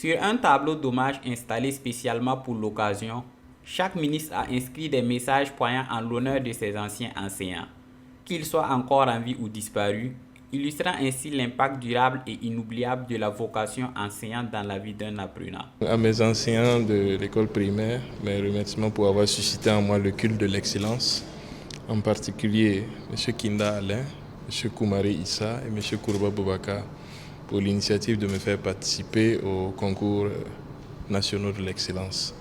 Sur un tableau d'hommage installé spécialement pour l'occasion, chaque ministre a inscrit des messages poignants en l'honneur de ses anciens enseignants, qu'ils soient encore en vie ou disparus, illustrant ainsi l'impact durable et inoubliable de la vocation enseignante dans la vie d'un apprenant. À mes enseignants de l'école primaire, mes remerciements pour avoir suscité en moi le culte de l'excellence, en particulier M. Kinda Alain, M. Koumari Issa et M. Kourba Boubacar, pour l'initiative de me faire participer aux concours nationaux de l'excellence.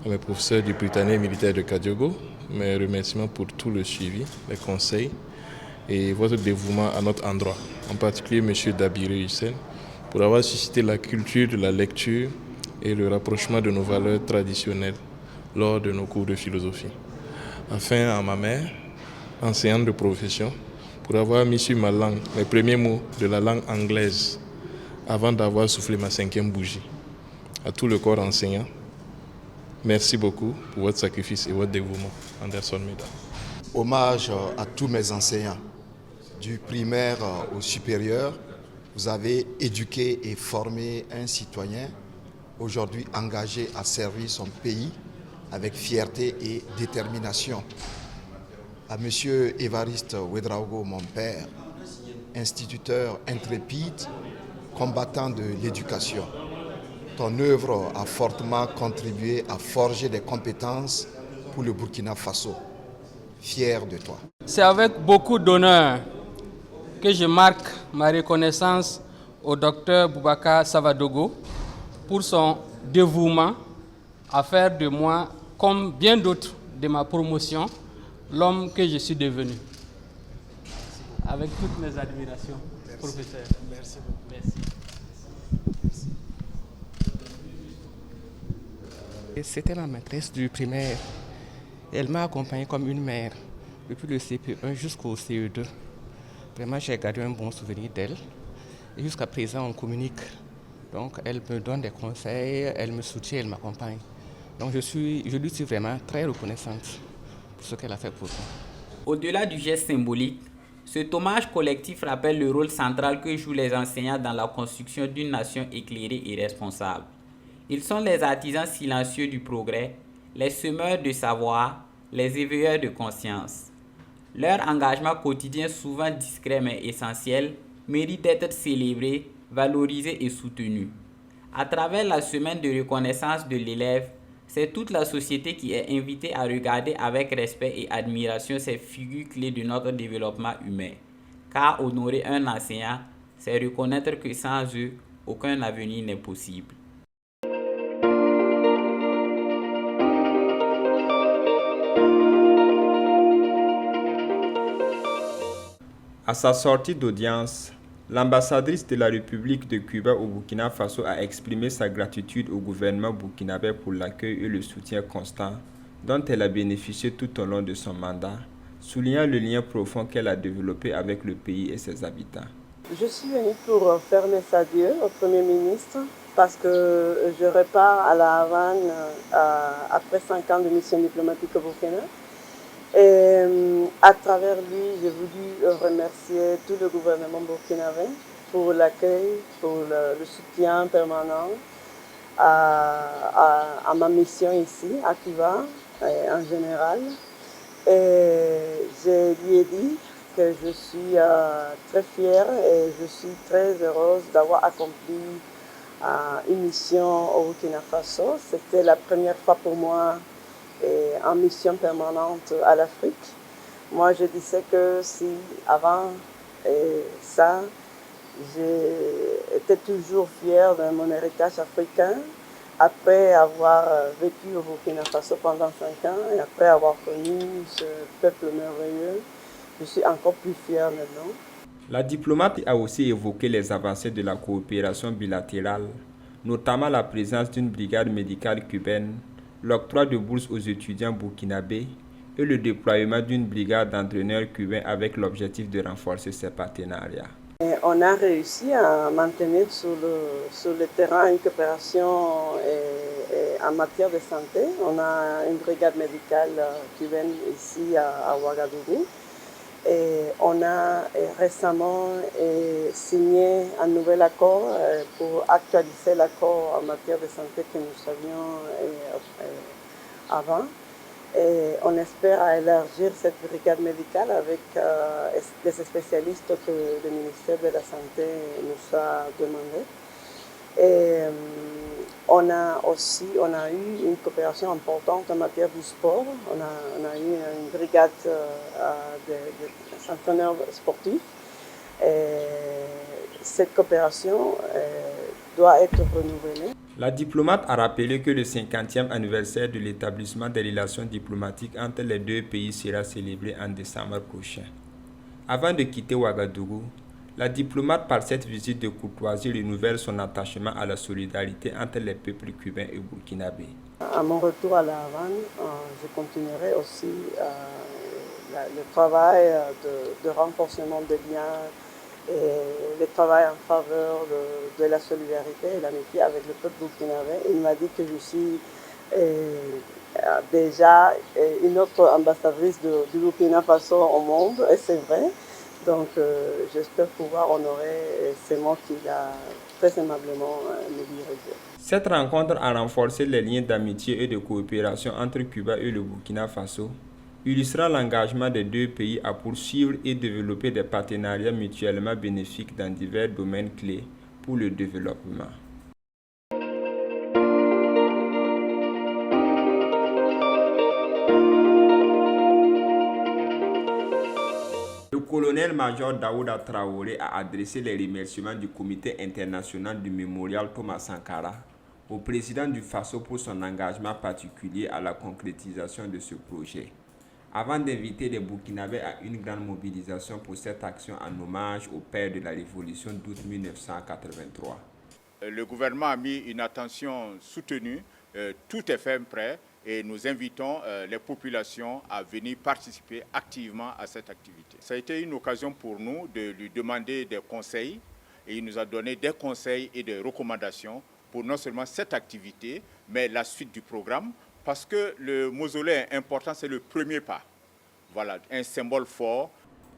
À mes professeurs du Britannique militaire de Kadiogo, mes remerciements pour tout le suivi, les conseils et votre dévouement à notre endroit, en particulier M. Dabiri Hussein, pour avoir suscité la culture de la lecture et le rapprochement de nos valeurs traditionnelles lors de nos cours de philosophie. Enfin, à ma mère, enseignante de profession, pour avoir mis sur ma langue les premiers mots de la langue anglaise avant d'avoir soufflé ma 5e bougie. À tout le corps enseignant, merci beaucoup pour votre sacrifice et votre dévouement. Anderson Meda. Hommage à tous mes enseignants, du primaire au supérieur. Vous avez éduqué et formé un citoyen aujourd'hui engagé à servir son pays avec fierté et détermination. À M. Évariste Ouedraogo, mon père, instituteur intrépide, combattant de l'éducation. Ton œuvre a fortement contribué à forger des compétences pour le Burkina Faso. Fier de toi. C'est avec beaucoup d'honneur que je marque ma reconnaissance au docteur Boubacar Savadogo pour son dévouement à faire de moi, comme bien d'autres de ma promotion, l'homme que je suis devenu. Avec toutes mes admirations, merci. Professeur. Merci beaucoup. Merci. C'était ma maîtresse du primaire. Elle m'a accompagné comme une mère depuis le CP1 jusqu'au CE2. Vraiment, j'ai gardé un bon souvenir d'elle. Et jusqu'à présent, on communique. Donc, elle me donne des conseils, elle me soutient, elle m'accompagne. Donc, je lui suis vraiment très reconnaissante pour ce qu'elle a fait pour moi. Au-delà du geste symbolique, cet hommage collectif rappelle le rôle central que jouent les enseignants dans la construction d'une nation éclairée et responsable. Ils sont les artisans silencieux du progrès, les semeurs de savoir, les éveilleurs de conscience. Leur engagement quotidien, souvent discret mais essentiel, mérite d'être célébré, valorisé et soutenu. À travers la semaine de reconnaissance de l'élève, c'est toute la société qui est invitée à regarder avec respect et admiration ces figures clés de notre développement humain. Car honorer un enseignant, c'est reconnaître que sans eux, aucun avenir n'est possible. À sa sortie d'audience, l'ambassadrice de la République de Cuba au Burkina Faso a exprimé sa gratitude au gouvernement burkinabé pour l'accueil et le soutien constant dont elle a bénéficié tout au long de son mandat, soulignant le lien profond qu'elle a développé avec le pays et ses habitants. Je suis venue pour faire mes adieux au Premier ministre parce que je repars à la Havane après 5 ans de mission diplomatique au Burkina. Et à travers lui, j'ai voulu remercier tout le gouvernement burkinabé pour l'accueil, pour le soutien permanent à ma mission ici, à Cuba, en général. Et je lui ai dit que je suis très fière et je suis très heureuse d'avoir accompli une mission au Burkina Faso. C'était la première fois pour moi en mission permanente à l'Afrique. Moi, je disais que si avant ça, j'étais toujours fière de mon héritage africain, après avoir vécu au Burkina Faso pendant 5 ans et après avoir connu ce peuple merveilleux, je suis encore plus fière maintenant. La diplomate a aussi évoqué les avancées de la coopération bilatérale, notamment la présence d'une brigade médicale cubaine, l'octroi de bourses aux étudiants burkinabés et le déploiement d'une brigade d'entraîneurs cubains avec l'objectif de renforcer ces partenariats. Et on a réussi à maintenir sur le terrain une coopération en matière de santé. On a une brigade médicale cubaine ici à Ouagadougou. Et on a récemment signé un nouvel accord pour actualiser l'accord en matière de santé que nous avions avant. Et on espère élargir cette brigade médicale avec des spécialistes que le ministère de la Santé nous a demandé. Et on a eu une coopération importante en matière du sport. On a eu une brigade de entraîneurs sportifs. Et cette coopération doit être renouvelée. La diplomate a rappelé que le 50e anniversaire de l'établissement des relations diplomatiques entre les deux pays sera célébré en décembre prochain. Avant de quitter Ouagadougou, la diplomate, par cette visite de courtoisie, renouvelle son attachement à la solidarité entre les peuples cubains et burkinabés. À mon retour à La Havane, je continuerai aussi le travail de renforcement des liens et le travail en faveur de la solidarité et l'amitié avec le peuple burkinabé. Il m'a dit que je suis déjà une autre ambassadrice du Burkina Faso au monde, et c'est vrai. Donc j'espère pouvoir honorer ces mots qu'il a très aimablement me dirigé. Cette rencontre a renforcé les liens d'amitié et de coopération entre Cuba et le Burkina Faso, illustrant l'engagement des deux pays à poursuivre et développer des partenariats mutuellement bénéfiques dans divers domaines clés pour le développement. Le colonel-major Daouda Traoré a adressé les remerciements du Comité international du mémorial Thomas Sankara au président du Faso pour son engagement particulier à la concrétisation de ce projet, avant d'inviter les Burkinabés à une grande mobilisation pour cette action en hommage au père de la Révolution d'août 1983. Le gouvernement a mis une attention soutenue, tout est fait prêt et nous invitons les populations à venir participer activement à cette activité. Ça a été une occasion pour nous de lui demander des conseils et il nous a donné des conseils et des recommandations pour non seulement cette activité, mais la suite du programme. Parce que le mausolée est important, c'est le premier pas. Voilà, un symbole fort.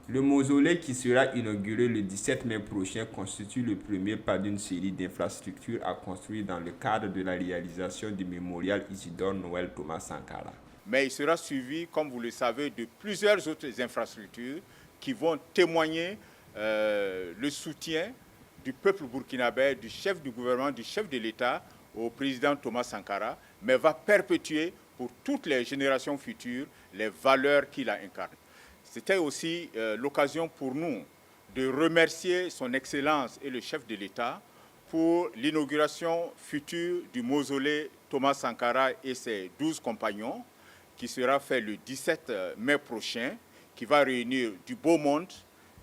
Le mausolée qui sera inauguré le 17 mai prochain constitue le premier pas d'une série d'infrastructures à construire dans le cadre de la réalisation du mémorial Isidore Noël Thomas Sankara. Mais il sera suivi, comme vous le savez, de plusieurs autres infrastructures qui vont témoigner le soutien du peuple burkinabé, du chef du gouvernement, du chef de l'État, au président Thomas Sankara, mais va perpétuer pour toutes les générations futures les valeurs qu'il a incarnées. C'était aussi l'occasion pour nous de remercier son Excellence et le chef de l'État pour l'inauguration future du mausolée Thomas Sankara et ses 12 compagnons, qui sera fait le 17 mai prochain, qui va réunir du beau monde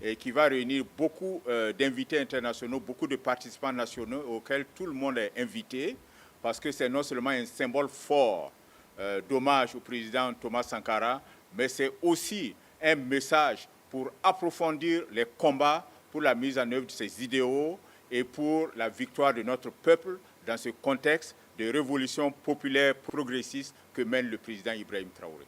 et qui va réunir beaucoup d'invités internationaux, beaucoup de participants nationaux auxquels tout le monde est invité, parce que c'est non seulement un symbole fort d'hommage au président Thomas Sankara, mais c'est aussi un message pour approfondir les combats pour la mise en œuvre de ces idéaux et pour la victoire de notre peuple dans ce contexte de révolution populaire progressiste que mène le président Ibrahim Traoré.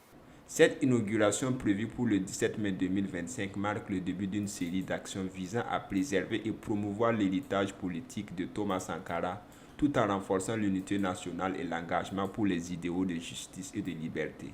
Cette inauguration prévue pour le 17 mai 2025 marque le début d'une série d'actions visant à préserver et promouvoir l'héritage politique de Thomas Sankara, tout en renforçant l'unité nationale et l'engagement pour les idéaux de justice et de liberté.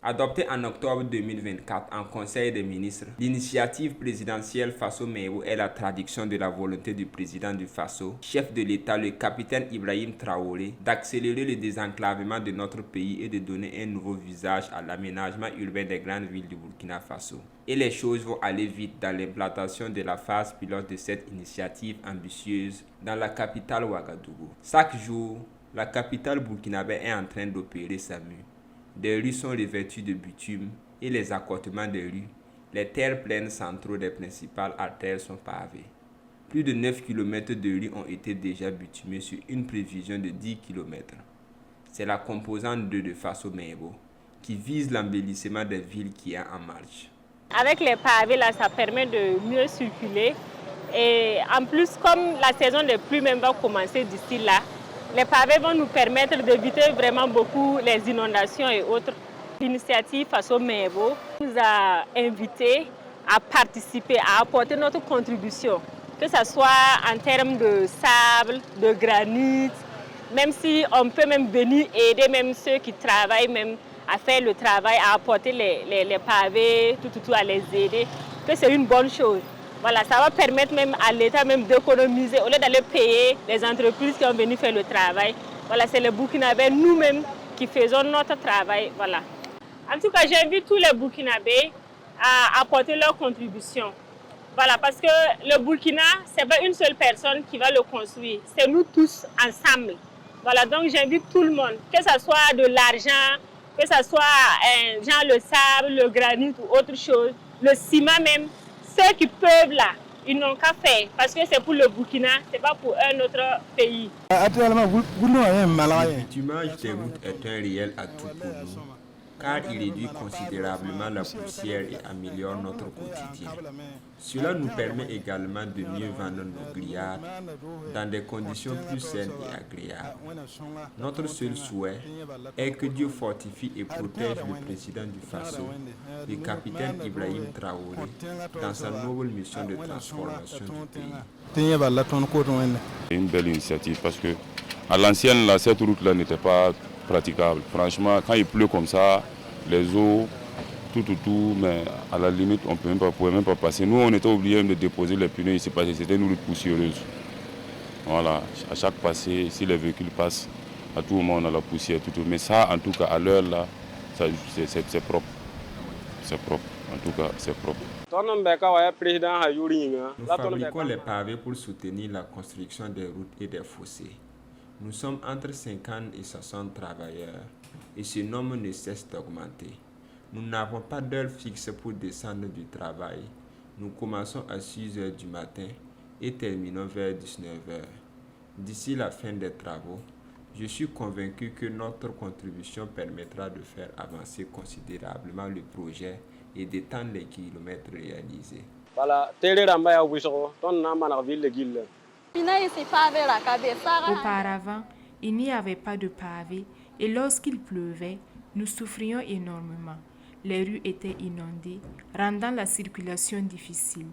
Adoptée en octobre 2024 en Conseil des ministres, l'initiative présidentielle Faso Meïbo est la traduction de la volonté du président du Faso, chef de l'État, le capitaine Ibrahim Traoré, d'accélérer le désenclavement de notre pays et de donner un nouveau visage à l'aménagement urbain des grandes villes du Burkina Faso. Et les choses vont aller vite dans l'implantation de la phase pilote de cette initiative ambitieuse dans la capitale Ouagadougou. Chaque jour, la capitale burkinabé est en train d'opérer sa mue. Des rues sont revêtues de bitume et les accotements des rues, les terres pleines centraux des principales artères sont pavées. Plus de 9 km de rues ont été déjà bitumées sur une prévision de 10 km. C'est la composante 2 de Faso Meïbo qui vise l'embellissement des villes qui est en marche. Avec les pavés, là, ça permet de mieux circuler Et en plus, comme la saison des pluies même va commencer d'ici là, les pavés vont nous permettre d'éviter vraiment beaucoup les inondations et autres. L'initiative Faso Mebo nous a invités à participer, à apporter notre contribution, que ce soit en termes de sable, de granit, même si on peut même venir aider même ceux qui travaillent même à faire le travail, à apporter les pavés, tout, à les aider, que c'est une bonne chose. Voilà, ça va permettre même à l'État même d'économiser, au lieu d'aller payer les entreprises qui ont venu faire le travail. Voilà, c'est les Burkinabés nous-mêmes qui faisons notre travail. Voilà. En tout cas, j'invite tous les Burkinabés à apporter leur contribution. Voilà, parce que le Burkina, ce n'est pas une seule personne qui va le construire, c'est nous tous ensemble. Voilà, donc j'invite tout le monde, que ce soit de l'argent, que ce soit genre le sable, le granit ou autre chose, le ciment même, ceux qui peuvent là, ils n'ont qu'à faire, parce que c'est pour le Burkina, ce n'est pas pour un autre pays. Le bitumage des routes est un réel atout pour nous, car il réduit considérablement la poussière et améliore notre quotidien. Cela nous permet également de mieux vendre nos grillades dans des conditions plus saines et agréables. Notre seul souhait est que Dieu fortifie et protège le président du Faso, le capitaine Ibrahim Traoré, dans sa noble mission de transformation du pays. C'est une belle initiative parce que à l'ancienne, cette route-là n'était pas praticable. Franchement, quand il pleut comme ça, les eaux, tout, mais à la limite, on ne pouvait même pas passer. Nous, on était obligés de déposer les pneus ici parce que c'était une route poussiéreuse. Voilà, à chaque passée, si les véhicules passent, à tout moment, on a la poussière, tout. Mais ça, en tout cas, à l'heure là, c'est propre. C'est propre, en tout cas, c'est propre. Nous fabriquons les pavés pour soutenir la construction des routes et des fossés. Nous sommes entre 50 et 60 travailleurs et ce nombre ne cesse d'augmenter. Nous n'avons pas d'heure fixe pour descendre du travail. Nous commençons à 6 h du matin et terminons vers 19 h. D'ici la fin des travaux, je suis convaincu que notre contribution permettra de faire avancer considérablement le projet et d'étendre les kilomètres réalisés. Auparavant, il n'y avait pas de pavés et lorsqu'il pleuvait, nous souffrions énormément. Les rues étaient inondées, rendant la circulation difficile.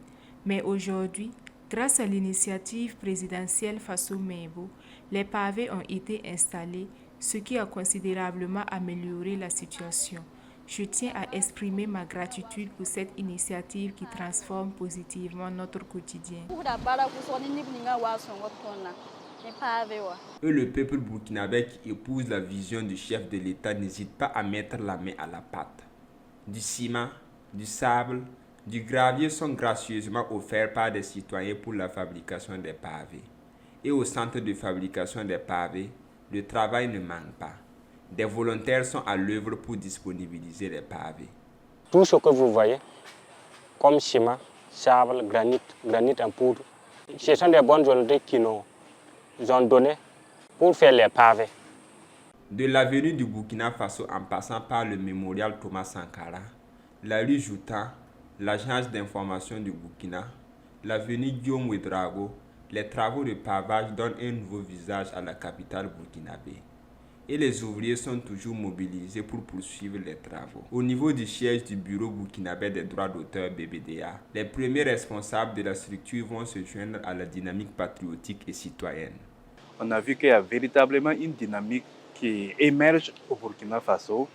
Mais aujourd'hui, grâce à l'initiative présidentielle Faso Mebo, les pavés ont été installés, ce qui a considérablement amélioré la situation. Je tiens à exprimer ma gratitude pour cette initiative qui transforme positivement notre quotidien. Et le peuple burkinabé qui épouse la vision du chef de l'État n'hésite pas à mettre la main à la pâte. Du ciment, du sable, du gravier sont gracieusement offerts par des citoyens pour la fabrication des pavés. Et au centre de fabrication des pavés, le travail ne manque pas. Des volontaires sont à l'œuvre pour disponibiliser les pavés. Tout ce que vous voyez, comme ciment, sable, granit en poudre, ce sont des bonnes volontés qui nous ont donné pour faire les pavés. De l'avenue du Burkina Faso en passant par le mémorial Thomas Sankara, la rue Joutan, l'agence d'information du Burkina, l'avenue Guillaume Ouedraogo, les travaux de pavage donnent un nouveau visage à la capitale burkinabé. Et les ouvriers sont toujours mobilisés pour poursuivre les travaux. Au niveau du siège du Bureau burkinabé des droits d'auteur BBDA, les premiers responsables de la structure vont se joindre à la dynamique patriotique et citoyenne. On a vu qu'il y a véritablement une dynamique qui émerge au Burkina Faso,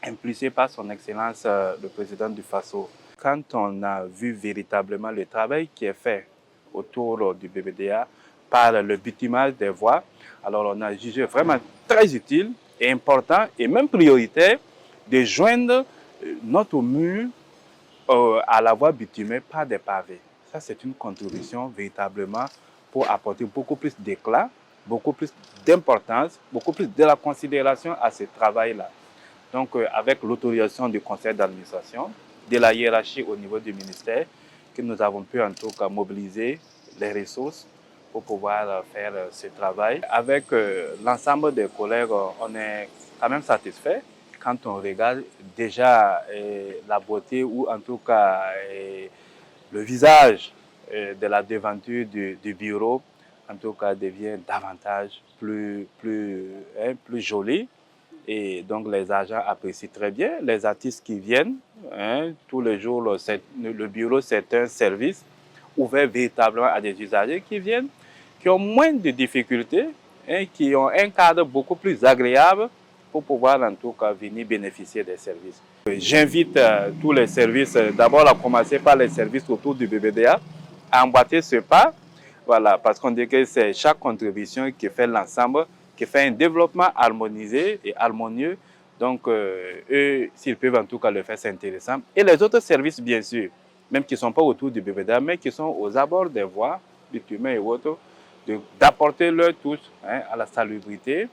impulsée par son Excellence le président du Faso. Quand on a vu véritablement le travail qui est fait autour du BBDA par le bitumage des voies, alors on a jugé vraiment très utile et important et même prioritaire de joindre notre mur à la voie bitumée par des pavés. Ça, c'est une contribution véritablement pour apporter beaucoup plus d'éclat, beaucoup plus d'importance, beaucoup plus de la considération à ce travail-là. Donc, avec l'autorisation du conseil d'administration, de la hiérarchie au niveau du ministère, que nous avons pu en tout cas mobiliser les ressources pour pouvoir faire ce travail. Avec l'ensemble des collègues, on est quand même satisfait quand on regarde déjà la beauté ou en tout cas le visage de la devanture du bureau, en tout cas, devient davantage plus joli. Et donc, les agents apprécient très bien. Les artistes qui viennent, tous les jours, le bureau, c'est un service ouvert véritablement à des usagers qui viennent, qui ont moins de difficultés, qui ont un cadre beaucoup plus agréable pour pouvoir, en tout cas, venir bénéficier des services. J'invite tous les services, d'abord à commencer par les services autour du BBDA, à emboîter ce pas, voilà, parce qu'on dit que c'est chaque contribution qui fait l'ensemble, qui fait un développement harmonisé et harmonieux. Donc, eux, s'ils peuvent en tout cas le faire, c'est intéressant. Et les autres services, bien sûr, même qui ne sont pas autour du BBDA, mais qui sont aux abords des voies, bitumen et autres, d'apporter leur touche à la salubrité,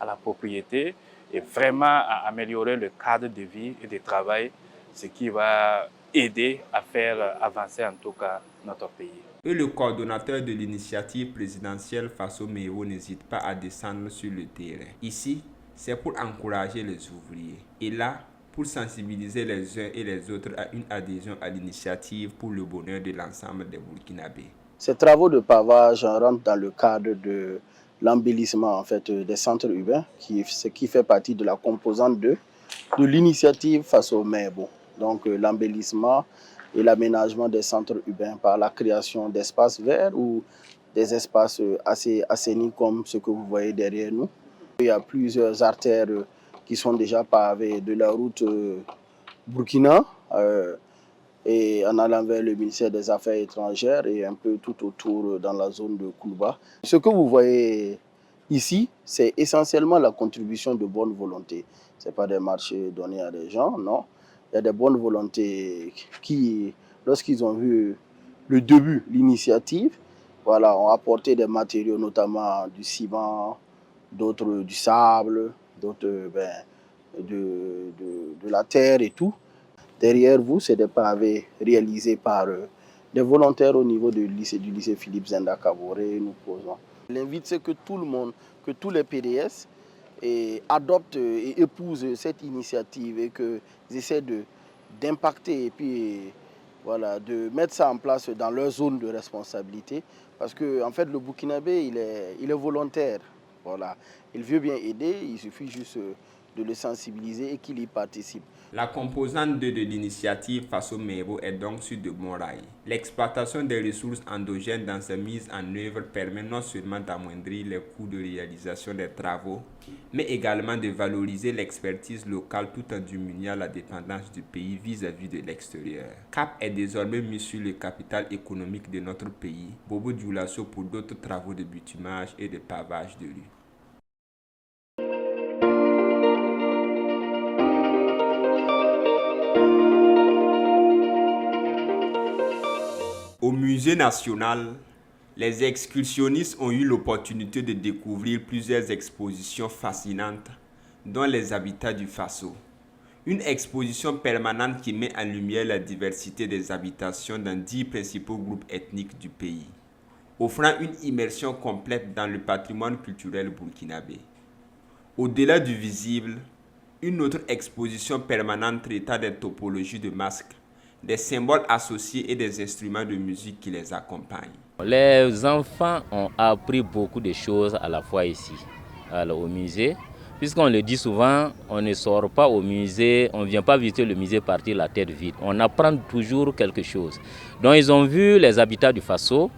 à la propriété, et vraiment à améliorer le cadre de vie et de travail, ce qui va aider à faire avancer en tout cas notre pays. Et le coordonnateur de l'initiative présidentielle Faso Mewo n'hésite pas à descendre sur le terrain. Ici, c'est pour encourager les ouvriers. Et là, pour sensibiliser les uns et les autres à une adhésion à l'initiative pour le bonheur de l'ensemble des Burkinabés. Ces travaux de pavage rentrent dans le cadre de l'embellissement en fait, des centres urbains, qui fait partie de la composante 2 de l'initiative Faso Mewo. Donc l'embellissement et l'aménagement des centres urbains par la création d'espaces verts ou des espaces assez assainis comme ce que vous voyez derrière nous. Il y a plusieurs artères qui sont déjà pavées de la route Burkina et en allant vers le ministère des Affaires étrangères et un peu tout autour dans la zone de Koulouba. Ce que vous voyez ici, c'est essentiellement la contribution de bonne volonté. Ce n'est pas des marchés donnés à des gens, non. Il y a des bonnes volontés qui, lorsqu'ils ont vu le début, l'initiative, voilà, ont apporté des matériaux, notamment du ciment, d'autres du sable, d'autres de la terre et tout. Derrière vous, c'est des pavés réalisés par des volontaires au niveau du lycée Philippe Zenda Kaboré. Nous posons. L'invite, c'est que tout le monde, que tous les PDS adoptent et épousent cette initiative et qu'ils essaient d'impacter et puis voilà, de mettre ça en place dans leur zone de responsabilité. Parce que en fait, le Burkinabé, il est volontaire. Voilà. Il veut bien aider, il suffit juste de le sensibiliser et qu'il y participe. La composante 2 de l'initiative Faso Mewo est donc sur de bons rails. L'exploitation des ressources endogènes dans sa mise en œuvre permet non seulement d'amoindrir les coûts de réalisation des travaux, mais également de valoriser l'expertise locale tout en diminuant la dépendance du pays vis-à-vis de l'extérieur. Cap est désormais mis sur le capital économique de notre pays, Bobo Dioulasso pour d'autres travaux de bitumage et de pavage de rue. Au musée national, les excursionnistes ont eu l'opportunité de découvrir plusieurs expositions fascinantes, dont les habitats du Faso. Une exposition permanente qui met en lumière la diversité des habitations dans 10 principaux groupes ethniques du pays, offrant une immersion complète dans le patrimoine culturel burkinabé. Au-delà du visible, une autre exposition permanente traitant des topologies de masques, des symboles associés et des instruments de musique qui les accompagnent. Les enfants ont appris beaucoup de choses à la fois ici, au musée. Puisqu'on le dit souvent, on ne sort pas au musée, on ne vient pas visiter le musée partir la tête vide. On apprend toujours quelque chose. Donc ils ont vu les habitats du Faso,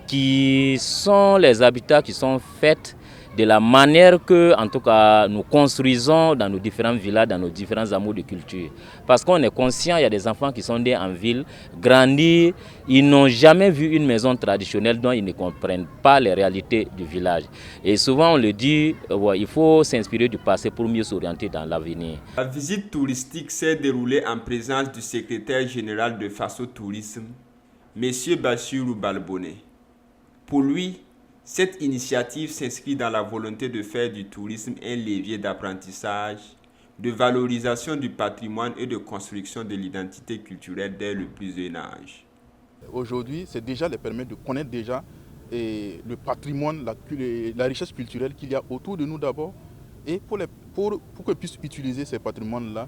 qui sont les habitats qui sont faits de la manière que, en tout cas, nous construisons dans nos différents villages, dans nos différents hameaux de culture. Parce qu'on est conscient, il y a des enfants qui sont nés en ville, grandis, ils n'ont jamais vu une maison traditionnelle dont ils ne comprennent pas les réalités du village. Et souvent, on le dit, il faut s'inspirer du passé pour mieux s'orienter dans l'avenir. La visite touristique s'est déroulée en présence du secrétaire général de Faso Tourisme, M. Bachirou Balboné. Pour lui, cette initiative s'inscrit dans la volonté de faire du tourisme un levier d'apprentissage, de valorisation du patrimoine et de construction de l'identité culturelle dès le plus jeune âge. Aujourd'hui, c'est déjà les permettre de connaître déjà le patrimoine, la richesse culturelle qu'il y a autour de nous d'abord, et pour qu'ils puissent utiliser ces patrimoines-là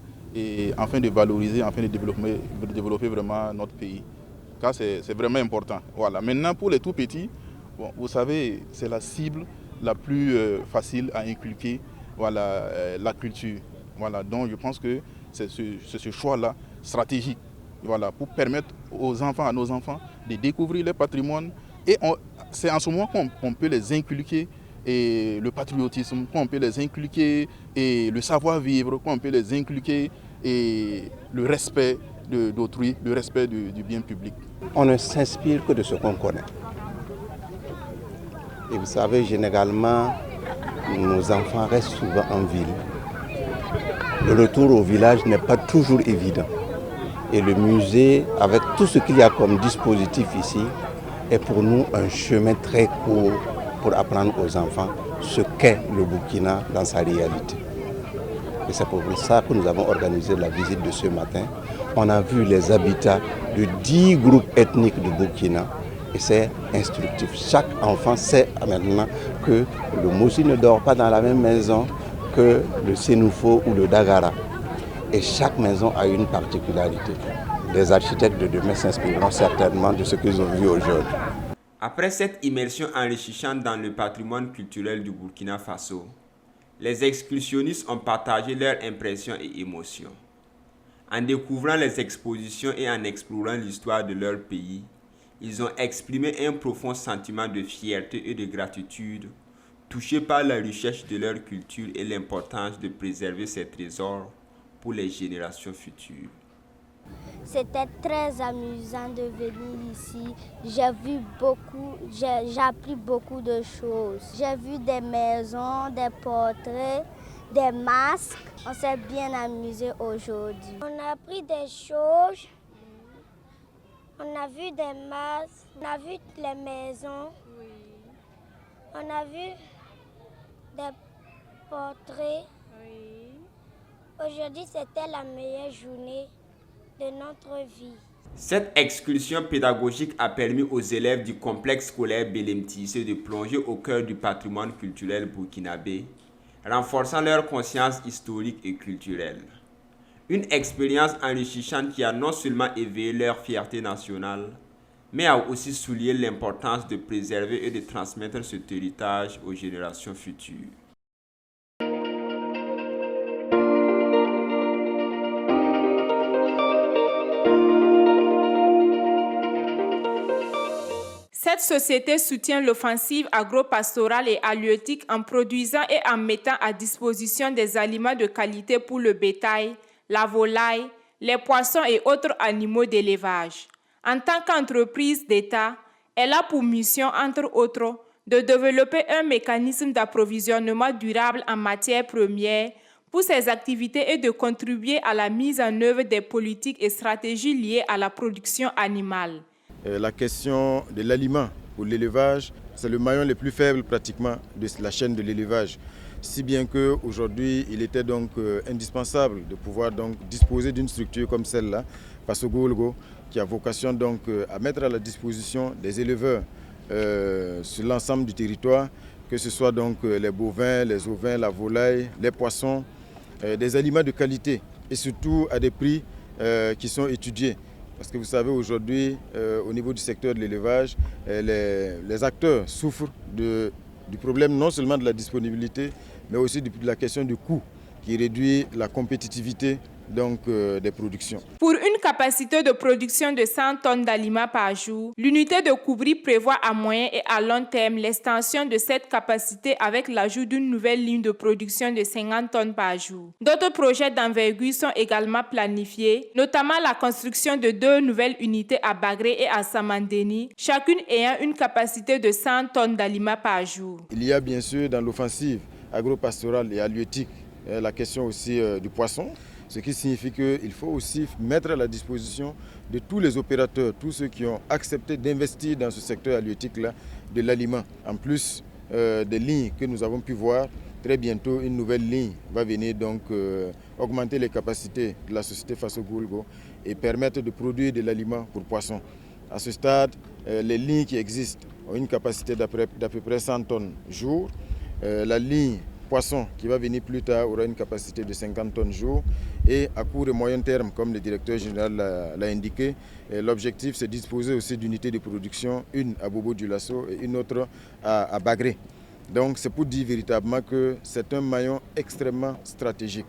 afin de valoriser, afin de développer vraiment notre pays. car c'est vraiment important. Voilà. Maintenant, pour les tout petits, bon, vous savez, c'est la cible la plus facile à inculquer, voilà, la culture. Voilà. Donc je pense que c'est ce choix-là stratégique, voilà, pour permettre aux enfants, à nos enfants, de découvrir le patrimoine. Et c'est en ce moment qu'on peut les inculquer et le patriotisme, qu'on peut les inculquer et le savoir-vivre, qu'on peut les inculquer et le respect d'autrui, le respect du bien public. On ne s'inspire que de ce qu'on connaît. Et vous savez, généralement, nos enfants restent souvent en ville. Le retour au village n'est pas toujours évident. Et le musée, avec tout ce qu'il y a comme dispositif ici, est pour nous un chemin très court pour apprendre aux enfants ce qu'est le Burkina dans sa réalité. Et c'est pour ça que nous avons organisé la visite de ce matin. On a vu les habitats de 10 groupes ethniques du Burkina et c'est instructif. Chaque enfant sait maintenant que le Moussi ne dort pas dans la même maison que le Sénoufo ou le Dagara. Et chaque maison a une particularité. Les architectes de demain s'inspireront certainement de ce qu'ils ont vu aujourd'hui. Après cette immersion enrichissante dans le patrimoine culturel du Burkina Faso, les excursionnistes ont partagé leurs impressions et émotions. En découvrant les expositions et en explorant l'histoire de leur pays, ils ont exprimé un profond sentiment de fierté et de gratitude, touchés par la richesse de leur culture et l'importance de préserver ces trésors pour les générations futures. C'était très amusant de venir ici. J'ai appris beaucoup de choses. J'ai vu des maisons, des portraits, des masques. On s'est bien amusé aujourd'hui. On a appris des choses. On a vu des masques. On a vu les maisons. On a vu des portraits. Aujourd'hui, c'était la meilleure journée de notre vie. Cette excursion pédagogique a permis aux élèves du complexe scolaire Belemtissé de plonger au cœur du patrimoine culturel burkinabé, renforçant leur conscience historique et culturelle. Une expérience enrichissante qui a non seulement éveillé leur fierté nationale, mais a aussi souligné l'importance de préserver et de transmettre cet héritage aux générations futures. Cette société soutient l'offensive agro-pastorale et halieutique en produisant et en mettant à disposition des aliments de qualité pour le bétail, la volaille, les poissons et autres animaux d'élevage. En tant qu'entreprise d'État, elle a pour mission, entre autres, de développer un mécanisme d'approvisionnement durable en matières premières pour ses activités et de contribuer à la mise en œuvre des politiques et stratégies liées à la production animale. La question de l'aliment pour l'élevage, c'est le maillon le plus faible pratiquement de la chaîne de l'élevage. Si bien qu'aujourd'hui, il était donc indispensable de pouvoir donc disposer d'une structure comme celle-là, Faso Goulgo, qui a vocation donc à mettre à la disposition des éleveurs sur l'ensemble du territoire, que ce soit donc les bovins, les ovins, la volaille, les poissons, des aliments de qualité et surtout à des prix qui sont étudiés. Parce que vous savez, aujourd'hui, au niveau du secteur de l'élevage, les acteurs souffrent du problème non seulement de la disponibilité, mais aussi de la question du coût qui réduit la compétitivité donc, des productions. Pour une capacité de production de 100 tonnes d'aliments par jour, l'unité de Koubri prévoit à moyen et à long terme l'extension de cette capacité avec l'ajout d'une nouvelle ligne de production de 50 tonnes par jour. D'autres projets d'envergure sont également planifiés, notamment la construction de 2 nouvelles unités à Bagré et à Samandeni, chacune ayant une capacité de 100 tonnes d'aliments par jour. Il y a bien sûr dans l'offensive agro-pastorale et halieutique la question aussi du poisson. Ce qui signifie qu'il faut aussi mettre à la disposition de tous les opérateurs, tous ceux qui ont accepté d'investir dans ce secteur halieutique-là, de l'aliment. En plus des lignes que nous avons pu voir, très bientôt une nouvelle ligne va venir donc augmenter les capacités de la société Faso Goulgo et permettre de produire de l'aliment pour poissons. À ce stade, les lignes qui existent ont une capacité d'à peu près 100 tonnes jour. La ligne poisson qui va venir plus tard aura une capacité de 50 tonnes jour. Et à court et moyen terme, comme le directeur général l'a indiqué, l'objectif c'est de disposer aussi d'unités de production, une à Bobo-Dioulasso et une autre à Bagré. Donc c'est pour dire véritablement que c'est un maillon extrêmement stratégique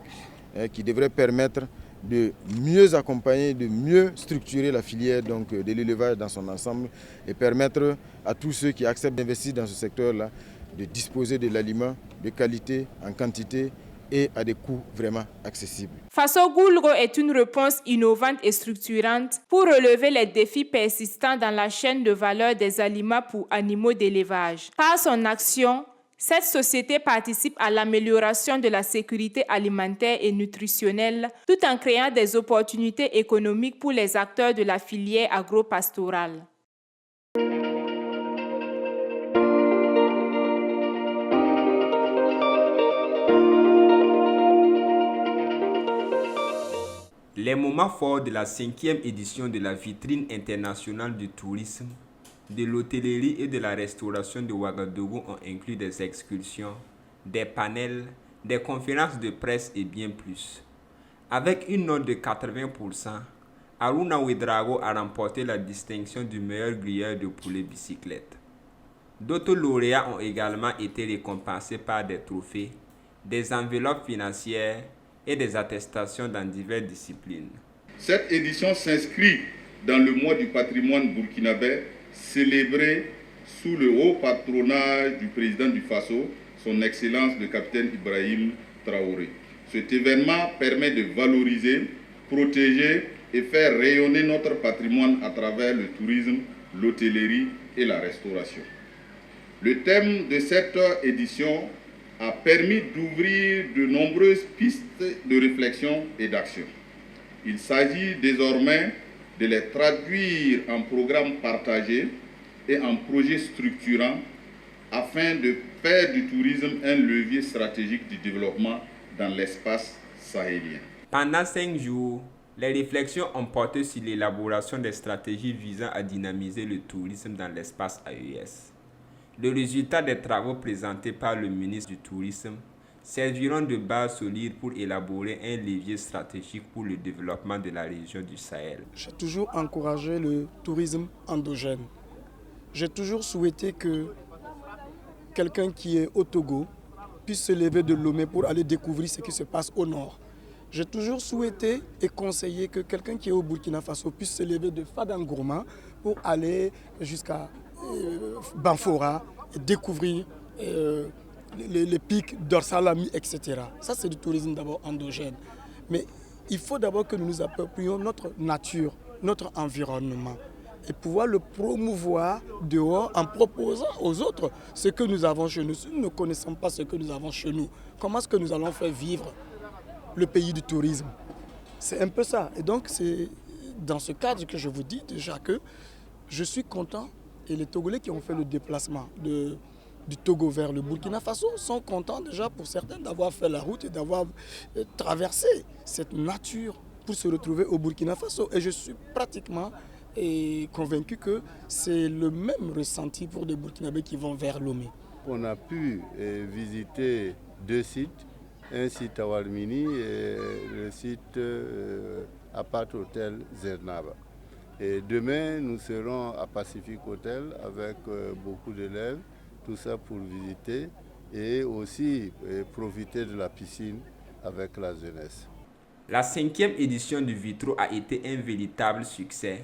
qui devrait permettre de mieux accompagner, de mieux structurer la filière donc, de l'élevage dans son ensemble et permettre à tous ceux qui acceptent d'investir dans ce secteur-là de disposer de l'aliment de qualité, en quantité et à des coûts vraiment accessibles. Faso Goulgo est une réponse innovante et structurante pour relever les défis persistants dans la chaîne de valeur des aliments pour animaux d'élevage. Par son action, cette société participe à l'amélioration de la sécurité alimentaire et nutritionnelle tout en créant des opportunités économiques pour les acteurs de la filière agro-pastorale. Les moments forts de la 5e édition de la vitrine internationale du tourisme, de l'hôtellerie et de la restauration de Ouagadougou ont inclus des excursions, des panels, des conférences de presse et bien plus. Avec une note de 80%, Aruna Ouedraogo a remporté la distinction du meilleur grilleur de poulet bicyclette. D'autres lauréats ont également été récompensés par des trophées, des enveloppes financières et des attestations dans diverses disciplines. Cette édition s'inscrit dans le mois du patrimoine burkinabé, célébré sous le haut patronage du président du Faso, son Excellence le capitaine Ibrahim Traoré. Cet événement permet de valoriser, protéger et faire rayonner notre patrimoine à travers le tourisme, l'hôtellerie et la restauration. Le thème de cette édition a permis d'ouvrir de nombreuses pistes de réflexion et d'action. Il s'agit désormais de les traduire en programmes partagés et en projets structurants afin de faire du tourisme un levier stratégique du développement dans l'espace sahélien. Pendant 5 jours, les réflexions ont porté sur l'élaboration des stratégies visant à dynamiser le tourisme dans l'espace AES. Le résultat des travaux présentés par le ministre du Tourisme serviront de base solide pour élaborer un levier stratégique pour le développement de la région du Sahel. J'ai toujours encouragé le tourisme endogène. J'ai toujours souhaité que quelqu'un qui est au Togo puisse se lever de Lomé pour aller découvrir ce qui se passe au nord. J'ai toujours souhaité et conseillé que quelqu'un qui est au Burkina Faso puisse se lever de Fadangourma pour aller jusqu'à Banfora et découvrir les pics d'Orsalami, etc. Ça, c'est du tourisme d'abord endogène. Mais il faut d'abord que nous nous approprions notre nature, notre environnement et pouvoir le promouvoir dehors en proposant aux autres ce que nous avons chez nous. Si nous ne connaissons pas ce que nous avons chez nous, comment est-ce que nous allons faire vivre le pays du tourisme? C'est un peu ça. Et donc, c'est dans ce cadre que je vous dis déjà que je suis content. Et les Togolais qui ont fait le déplacement du Togo vers le Burkina Faso sont contents déjà pour certains d'avoir fait la route et d'avoir traversé cette nature pour se retrouver au Burkina Faso. Et je suis pratiquement convaincu que c'est le même ressenti pour des Burkinabés qui vont vers Lomé. On a pu visiter 2 sites, un site à Walmini et le site à Pat Hotel Zernaba. Et demain, nous serons à Pacific Hotel avec beaucoup d'élèves, tout ça pour visiter et aussi profiter de la piscine avec la jeunesse. La 5e édition du Vitro a été un véritable succès,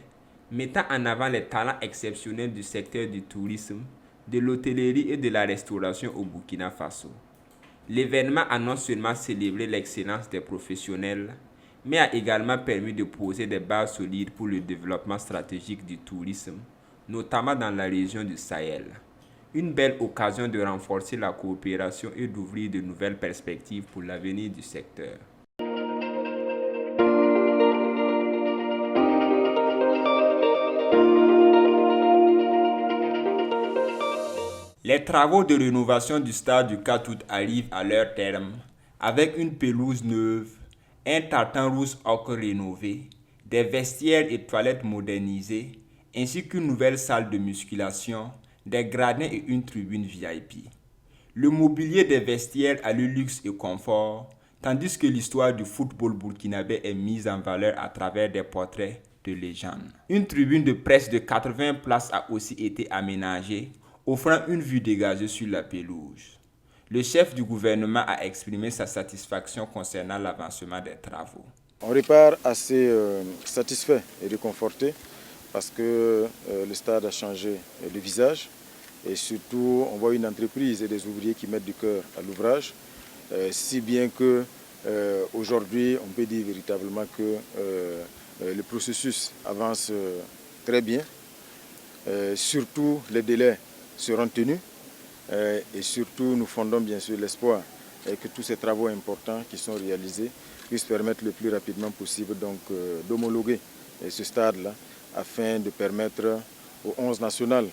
mettant en avant les talents exceptionnels du secteur du tourisme, de l'hôtellerie et de la restauration au Burkina Faso. L'événement a non seulement célébré l'excellence des professionnels, mais a également permis de poser des bases solides pour le développement stratégique du tourisme, notamment dans la région du Sahel. Une belle occasion de renforcer la coopération et d'ouvrir de nouvelles perspectives pour l'avenir du secteur. Les travaux de rénovation du stade du 4 août arrivent à leur terme, avec une pelouse neuve, un tartan rouge ocre rénové, des vestiaires et toilettes modernisées, ainsi qu'une nouvelle salle de musculation, des gradins et une tribune VIP. Le mobilier des vestiaires a le luxe et confort, tandis que l'histoire du football burkinabé est mise en valeur à travers des portraits de légendes. Une tribune de presse de 80 places a aussi été aménagée, offrant une vue dégagée sur la pelouse. Le chef du gouvernement a exprimé sa satisfaction concernant l'avancement des travaux. On repart assez satisfait et réconforté parce que le stade a changé de visage et surtout on voit une entreprise et des ouvriers qui mettent du cœur à l'ouvrage, si bien que aujourd'hui on peut dire véritablement que le processus avance très bien, surtout les délais seront tenus et surtout nous fondons bien sûr l'espoir que tous ces travaux importants qui sont réalisés puissent permettre le plus rapidement possible d'homologuer ce stade-là afin de permettre aux 11 nationales,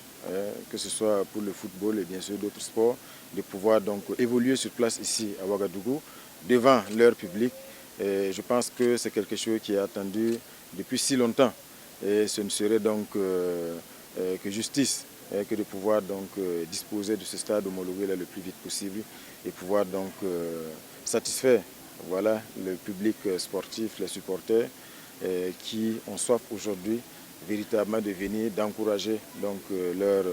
que ce soit pour le football et bien sûr d'autres sports, de pouvoir donc évoluer sur place ici à Ouagadougou devant leur public. Et je pense que c'est quelque chose qui est attendu depuis si longtemps et ce ne serait donc que justice que de pouvoir donc disposer de ce stade homologué là le plus vite possible et pouvoir donc satisfaire voilà, le public sportif, les supporters qui ont soif aujourd'hui véritablement de venir, d'encourager donc leur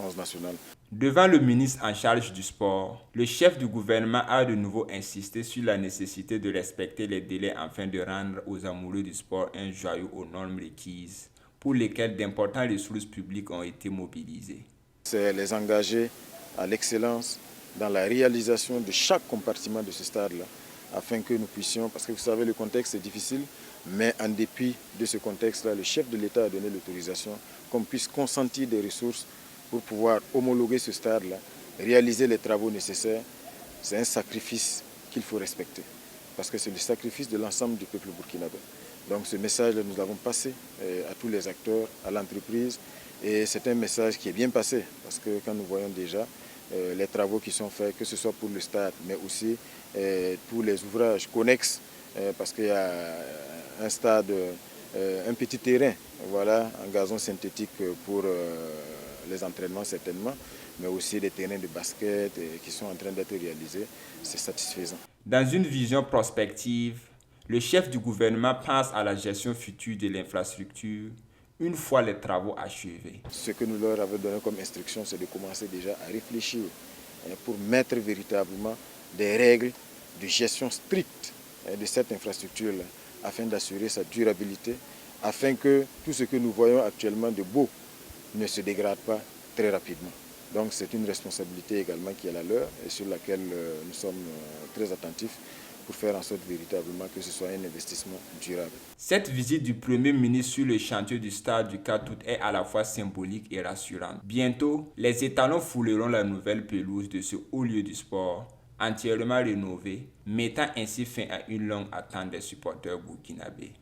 11 national. Devant le ministre en charge du sport, le chef du gouvernement a de nouveau insisté sur la nécessité de respecter les délais afin de rendre aux amoureux du sport un joyau aux normes requises, pour lesquelles d'importantes ressources publiques ont été mobilisées. C'est les engager à l'excellence dans la réalisation de chaque compartiment de ce stade-là, afin que nous puissions, parce que vous savez le contexte est difficile, mais en dépit de ce contexte-là, le chef de l'État a donné l'autorisation qu'on puisse consentir des ressources pour pouvoir homologuer ce stade-là, réaliser les travaux nécessaires. C'est un sacrifice qu'il faut respecter, parce que c'est le sacrifice de l'ensemble du peuple burkinabé. Donc ce message-là, nous l'avons passé à tous les acteurs, à l'entreprise, et c'est un message qui est bien passé, parce que quand nous voyons déjà les travaux qui sont faits, que ce soit pour le stade, mais aussi tous les ouvrages connexes, parce qu'il y a un stade, un petit terrain, voilà, en gazon synthétique pour les entraînements certainement, mais aussi des terrains de basket qui sont en train d'être réalisés, c'est satisfaisant. Dans une vision prospective, le chef du gouvernement pense à la gestion future de l'infrastructure une fois les travaux achevés. Ce que nous leur avons donné comme instruction, c'est de commencer déjà à réfléchir pour mettre véritablement des règles de gestion stricte de cette infrastructure-là, afin d'assurer sa durabilité, afin que tout ce que nous voyons actuellement de beau ne se dégrade pas très rapidement. Donc c'est une responsabilité également qui est la leur et sur laquelle nous sommes très attentifs pour faire en sorte véritablement que ce soit un investissement durable. Cette visite du Premier ministre sur le chantier du stade du 4 août est à la fois symbolique et rassurante. Bientôt, les étalons fouleront la nouvelle pelouse de ce haut lieu du sport, entièrement rénové, mettant ainsi fin à une longue attente des supporters burkinabés.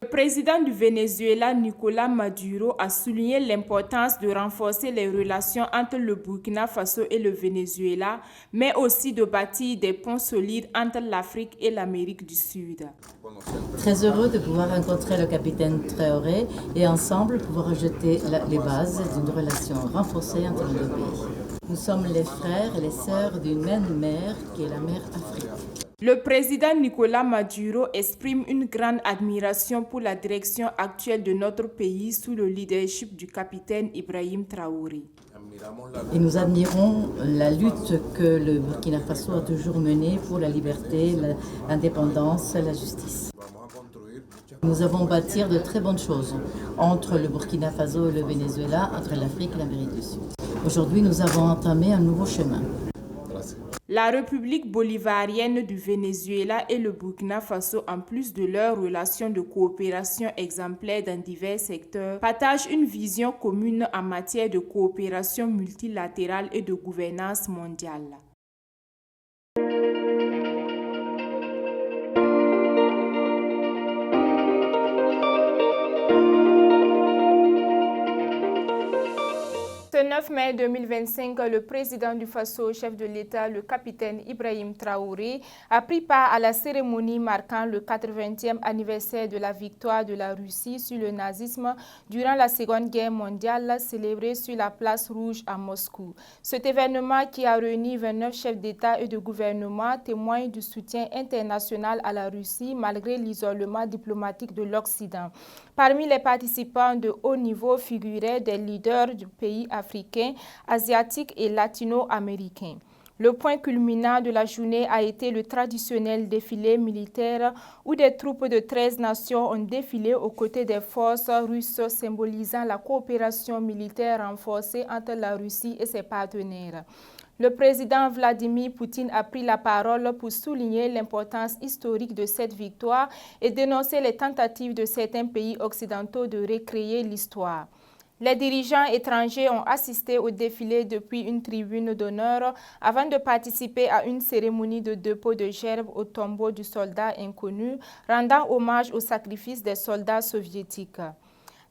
Le président du Venezuela, Nicolás Maduro, a souligné l'importance de renforcer les relations entre le Burkina Faso et le Venezuela, mais aussi de bâtir des ponts solides entre l'Afrique et l'Amérique du Sud. Très heureux de pouvoir rencontrer le capitaine Traoré et ensemble pouvoir jeter les bases d'une relation renforcée entre les deux pays. Nous sommes les frères et les sœurs d'une même mère qui est la mère Afrique. Le président Nicolás Maduro exprime une grande admiration pour la direction actuelle de notre pays sous le leadership du capitaine Ibrahim Traoré. Et nous admirons la lutte que le Burkina Faso a toujours menée pour la liberté, l'indépendance, la justice. Nous avons bâti de très bonnes choses entre le Burkina Faso et le Venezuela, entre l'Afrique et l'Amérique du Sud. Aujourd'hui, nous avons entamé un nouveau chemin. La République bolivarienne du Venezuela et le Burkina Faso, en plus de leurs relations de coopération exemplaires dans divers secteurs, partagent une vision commune en matière de coopération multilatérale et de gouvernance mondiale. 29 mai 2025, le président du Faso, chef de l'État, le capitaine Ibrahim Traoré, a pris part à la cérémonie marquant le 80e anniversaire de la victoire de la Russie sur le nazisme durant la Seconde Guerre mondiale, célébrée sur la place Rouge à Moscou. Cet événement, qui a réuni 29 chefs d'État et de gouvernement, témoigne du soutien international à la Russie malgré l'isolement diplomatique de l'Occident. Parmi les participants de haut niveau figuraient des leaders du pays africains, asiatiques et latino-américains. Le point culminant de la journée a été le traditionnel défilé militaire où des troupes de 13 nations ont défilé aux côtés des forces russes, symbolisant la coopération militaire renforcée entre la Russie et ses partenaires. Le président Vladimir Poutine a pris la parole pour souligner l'importance historique de cette victoire et dénoncer les tentatives de certains pays occidentaux de recréer l'histoire. Les dirigeants étrangers ont assisté au défilé depuis une tribune d'honneur avant de participer à une cérémonie de dépôt de gerbes au tombeau du soldat inconnu, rendant hommage au sacrifice des soldats soviétiques.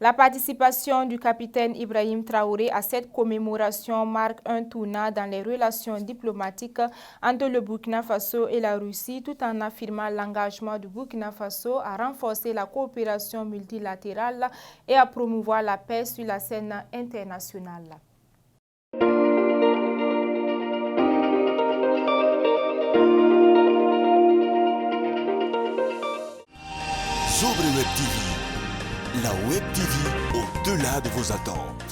La participation du capitaine Ibrahim Traoré à cette commémoration marque un tournant dans les relations diplomatiques entre le Burkina Faso et la Russie, tout en affirmant l'engagement du Burkina Faso à renforcer la coopération multilatérale et à promouvoir la paix sur la scène internationale. Sobre Web TV, la Web TV au-delà de vos attentes.